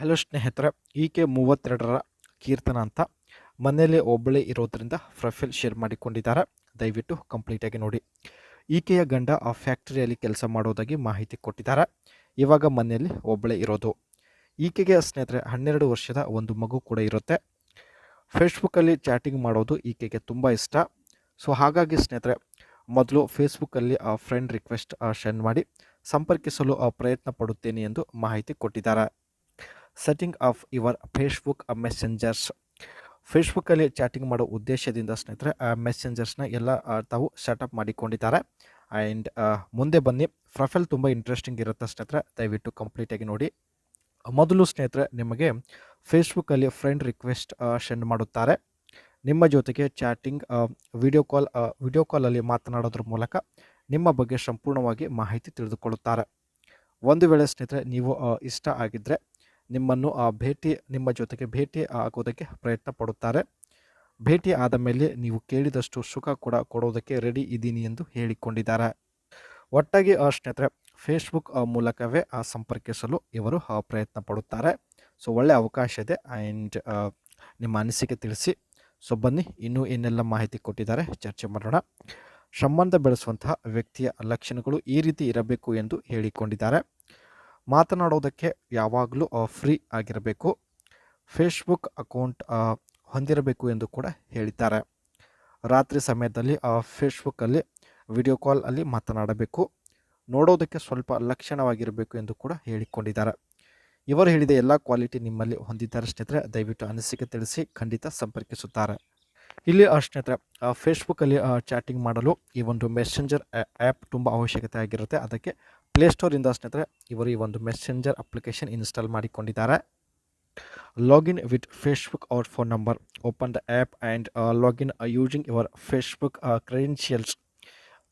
Hello ಸ್ನೇಹಿತರೆ, ಈಕೆ 32ರ ಕೀರ್ತನ ಅಂತ ಮನೆಯಲ್ಲಿ ಒಬ್ಬಳೇ ಇರೋದ್ರಿಂದ ಪ್ರೊಫೈಲ್ ಶೇರ್ ಮಾಡಿಕೊಂಡಿದ್ದಾರೆ. ದಯವಿಟ್ಟು ಕಂಪ್ಲೀಟಾಗಿ ನೋಡಿ. ಈಕೆಯ ಗಂಡ ಆ ಫ್ಯಾಕ್ಟರಿಯಲ್ಲಿ ಕೆಲಸ ಮಾಡೋದಾಗಿ ಮಾಹಿತಿ ಕೊಟ್ಟಿದ್ದಾರೆ. ಇವಾಗ ಮನೆಯಲ್ಲಿ ಒಬ್ಬಳೇ ಇರೋದು. ಈಕೆಗೆ ಸ್ನೇಹಿತರೆ 12 ವರ್ಷದ ಒಂದು ಮಗು ಕೂಡ ಇರುತ್ತೆ. ಫೇಸ್ಬುಕ್ಕಲ್ಲಿ ಚಾಟಿಂಗ್ ಮಾಡೋದು ಈಕೆಗೆ ತುಂಬ ಇಷ್ಟ. ಸೊ ಹಾಗಾಗಿ ಸ್ನೇಹಿತರೆ ಮೊದಲು ಫೇಸ್ಬುಕ್ಕಲ್ಲಿ ಫ್ರೆಂಡ್ ರಿಕ್ವೆಸ್ಟ್ ಸೆಂಡ್ ಮಾಡಿ ಸಂಪರ್ಕಿಸಲು ಪ್ರಯತ್ನ ಪಡುತ್ತೇನೆ ಎಂದು ಮಾಹಿತಿ ಕೊಟ್ಟಿದ್ದಾರೆ. Setting of your Facebook messengers. ಫೇಸ್ಬುಕ್ಕಲ್ಲಿ ಚಾಟಿಂಗ್ ಮಾಡೋ ಉದ್ದೇಶದಿಂದ ಸ್ನೇಹಿತರೆ ಮೆಸೆಂಜರ್ಸ್ನ ಎಲ್ಲ ತಾವು ಸೆಟಪ್ ಮಾಡಿಕೊಂಡಿದ್ದಾರೆ. ಆ್ಯಂಡ್ ಮುಂದೆ ಬನ್ನಿ, ಪ್ರೊಫೈಲ್ ತುಂಬ ಇಂಟ್ರೆಸ್ಟಿಂಗ್ ಇರುತ್ತೆ ಸ್ನೇಹಿತರೆ, ದಯವಿಟ್ಟು ಕಂಪ್ಲೀಟಾಗಿ ನೋಡಿ. ಮೊದಲು ಸ್ನೇಹಿತರೆ ನಿಮಗೆ ಫೇಸ್ಬುಕ್ಕಲ್ಲಿ ಫ್ರೆಂಡ್ ರಿಕ್ವೆಸ್ಟ್ ಸೆಂಡ್ ಮಾಡುತ್ತಾರೆ. ನಿಮ್ಮ ಜೊತೆಗೆ ಚಾಟಿಂಗ್ ವಿಡಿಯೋ ಕಾಲಲ್ಲಿ ಮಾತನಾಡೋದ್ರ ಮೂಲಕ ನಿಮ್ಮ ಬಗ್ಗೆ ಸಂಪೂರ್ಣವಾಗಿ ಮಾಹಿತಿ ತಿಳಿದುಕೊಳ್ಳುತ್ತಾರೆ. ಒಂದು ವೇಳೆ ಸ್ನೇಹಿತರೆ ನೀವು ಇಷ್ಟ ಆಗಿದ್ದರೆ ನಿಮ್ಮನ್ನು ನಿಮ್ಮ ಜೊತೆಗೆ ಭೇಟಿ ಆಗೋದಕ್ಕೆ ಪ್ರಯತ್ನ ಪಡುತ್ತಾರೆ. ಭೇಟಿ ಆದ ಮೇಲೆ ನೀವು ಕೇಳಿದಷ್ಟು ಸುಖ ಕೂಡ ಕೊಡೋದಕ್ಕೆ ರೆಡಿ ಇದ್ದೀನಿ ಎಂದು ಹೇಳಿಕೊಂಡಿದ್ದಾರೆ. ಒಟ್ಟಾಗಿ ಸ್ನೇಹಿತರೆ ಫೇಸ್ಬುಕ್ ಮೂಲಕವೇ ಸಂಪರ್ಕಿಸಲು ಇವರು ಪ್ರಯತ್ನ ಪಡುತ್ತಾರೆ. ಸೊ ಒಳ್ಳೆಯ ಅವಕಾಶ ಇದೆ. ಆ್ಯಂಡ್ ನಿಮ್ಮ ಅನಿಸಿಕೆ ತಿಳಿಸಿ. ಸೊ ಬನ್ನಿ, ಇನ್ನೂ ಏನೆಲ್ಲ ಮಾಹಿತಿ ಕೊಟ್ಟಿದ್ದಾರೆ ಚರ್ಚೆ ಮಾಡೋಣ. ಸಂಬಂಧ ಬೆಳೆಸುವಂತಹ ವ್ಯಕ್ತಿಯ ಲಕ್ಷಣಗಳು ಈ ರೀತಿ ಇರಬೇಕು ಎಂದು ಹೇಳಿಕೊಂಡಿದ್ದಾರೆ. ಮಾತನಾಡೋದಕ್ಕೆ ಯಾವಾಗಲೂ ಫ್ರೀ ಆಗಿರಬೇಕು. ಫೇಸ್ಬುಕ್ ಅಕೌಂಟ್ ಹೊಂದಿರಬೇಕು ಎಂದು ಕೂಡ ಹೇಳಿದ್ದಾರೆ. ರಾತ್ರಿ ಸಮಯದಲ್ಲಿ ಫೇಸ್ಬುಕ್ಕಲ್ಲಿ ವಿಡಿಯೋ ಕಾಲಲ್ಲಿ ಮಾತನಾಡಬೇಕು. ನೋಡೋದಕ್ಕೆ ಸ್ವಲ್ಪ ಲಕ್ಷಣವಾಗಿರಬೇಕು ಎಂದು ಕೂಡ ಹೇಳಿಕೊಂಡಿದ್ದಾರೆ. ಇವರು ಹೇಳಿದ ಎಲ್ಲ ಕ್ವಾಲಿಟಿ ನಿಮ್ಮಲ್ಲಿ ಹೊಂದಿದ್ದಾರೆ ಸ್ನೇಹಿತರೆ, ದಯವಿಟ್ಟು ಅನಿಸಿಕೆ ತಿಳಿಸಿ. ಖಂಡಿತ ಸಂಪರ್ಕಿಸುತ್ತಾರೆ. ಇಲ್ಲಿ ಸ್ನೇಹಿತರೆ ಫೇಸ್ಬುಕ್ಕಲ್ಲಿ ಚಾಟಿಂಗ್ ಮಾಡಲು ಈ ಒಂದು ಮೆಸೆಂಜರ್ ಆ್ಯಪ್ ತುಂಬ ಅವಶ್ಯಕತೆ ಆಗಿರುತ್ತೆ. ಅದಕ್ಕೆ ಪ್ಲೇಸ್ಟೋರಿಂದ ಸ್ನೇಹಿತರೆ ಇವರು ಈ ಒಂದು ಮೆಸೆಂಜರ್ ಅಪ್ಲಿಕೇಶನ್ ಇನ್ಸ್ಟಾಲ್ ಮಾಡಿಕೊಂಡಿದ್ದಾರೆ. Login with Facebook or phone number, open the app and login using your Facebook credentials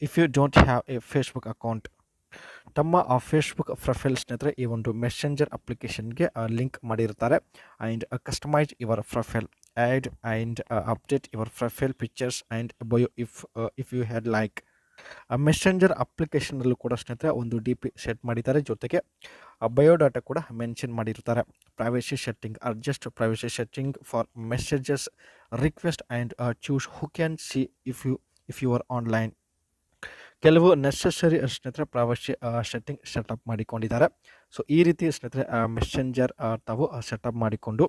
if you don't have a Facebook account. ತಮ್ಮ ಫೇಸ್ಬುಕ್ ಪ್ರೊಫೈಲ್ ಸ್ನೇಹಿತರೆ ಈ ಒಂದು ಮೆಸೆಂಜರ್ ಅಪ್ಲಿಕೇಶನ್ಗೆ ಲಿಂಕ್ ಮಾಡಿರ್ತಾರೆ. And customize your profile, add and update your profile pictures and bio if you had like. Messenger ಅಪ್ಲಿಕೇಶನಲ್ಲೂ ಕೂಡ ಸ್ನೇಹಿತರೆ ಒಂದು DP ಸೆಟ್ ಮಾಡಿದ್ದಾರೆ. ಜೊತೆಗೆ ಬಯೋಡಾಟಾ ಕೂಡ ಮೆನ್ಷನ್ ಮಾಡಿರ್ತಾರೆ. Privacy setting, adjust privacy setting for messages request and choose who can see if you are online. ಕೆಲವು necessary ಸ್ನೇಹಿತರೆ ಪ್ರೈವಸಿ ಸೆಟ್ಟಿಂಗ್ ಸೆಟಪ್ ಮಾಡಿಕೊಂಡಿದ್ದಾರೆ. ಸೊ ಈ ರೀತಿ ಸ್ನೇಹಿತರೆ ಮೆಸೆಂಜರ್ ತಾವು ಸೆಟಪ್ ಮಾಡಿಕೊಂಡು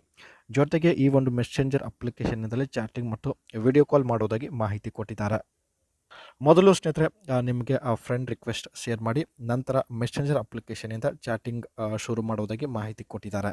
ಜೊತೆಗೆ ಈ ಒಂದು ಮೆಸೆಂಜರ್ ಅಪ್ಲಿಕೇಶನ್ನಿಂದಲೇ ಚಾಟಿಂಗ್ ಮತ್ತು ವಿಡಿಯೋ ಕಾಲ್ ಮಾಡೋದಾಗಿ ಮಾಹಿತಿ ಕೊಟ್ಟಿದ್ದಾರೆ. ಮೊದಲು ಸ್ನೇಹಿತರೆ ನಿಮಗೆ ಫ್ರೆಂಡ್ ರಿಕ್ವೆಸ್ಟ್ ಶೇರ್ ಮಾಡಿ ನಂತರ ಮೆಸೆಂಜರ್ ಅಪ್ಲಿಕೇಶನಿಂದ ಚಾಟಿಂಗ್ ಶುರು ಮಾಡೋದಾಗಿ ಮಾಹಿತಿ ಕೊಟ್ಟಿದ್ದಾರೆ.